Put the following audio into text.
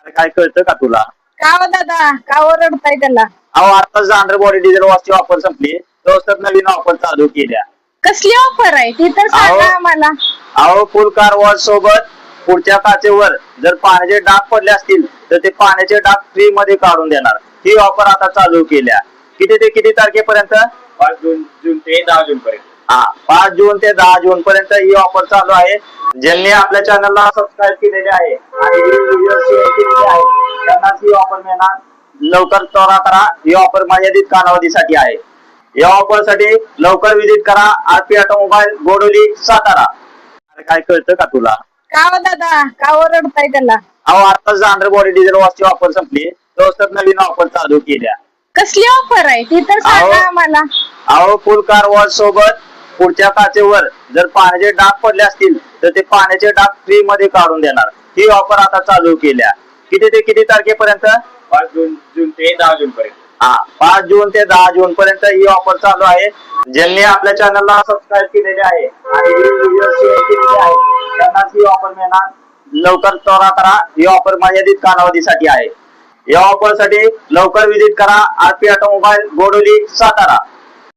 काय कळतं का तुला? का हो दादा, का ओरडताय त्याला? अहो आता जांभर बॉडी डिझेल वॉशची ऑफर संपली, तर नवीन ऑफर चालू केल्या. कसली ऑफर आहे ती तर सांगा अहो. आम्हाला. अहो फुल कार वॉश सोबत पुढच्या काचेवर जर पाण्याचे डाग पडले असतील तर ते पाण्याचे डाग फ्री मध्ये काढून देणार. ही ऑफर आता चालू केल्या. किती ते किती तारखेपर्यंत? 5 जून ते 10 जून पर्यंत. हा, 5 जून ते 10 जून पर्यंत ही ऑफर चालू आहे. ज्यांनी आपल्या चॅनलला सबस्क्राईब केलेले आहे आणि व्हिडिओ शेअर केलेले आहे त्यांनाच ही ऑफर मिळणार. लवकर त्वरा करा, ही ऑफर मर्यादित कालावधीसाठी आहे. या ऑफर साठी लवकर विजिट करा आरपी ऑटोमोबाईल गोडोली सातारा. काय कळतं का तुला? का हो दादा, का ओरडताय त्याला? अहो आता जांभर बॉडी डिझेल वॉशची ऑफर संपली, तर नवीन ऑफर चालू केल्या. कसली ऑफर आहे ती तर सांगा अहो. आम्हाला. अहो फुल कार वॉश सोबत पुढच्या काचेवर जर पाण्याचे डाग पडले असतील तर ते पाण्याचे डाग फ्री मध्ये काढून देणार. ही ऑफर आता चालू केल्या. किती ते किती तारखेपर्यंत? 5 जून ते 10 जून पर्यंत. हा, 5 जून ते 10 जून पर्यंत ही ऑफर चालू आहे. ज्यांनी आपल्या चॅनलला सबस्क्राईब केलेले आहे आणि व्हिडिओ शेअर केलेले आहे त्यांनाच ही ऑफर मिळणार. लवकर त्वरा करा, ही ऑफर मर्यादित कालावधीसाठी आहे. या ऑफर साठी लवकर विजिट करा आरपी ऑटोमोबाईल गोडोली सातारा.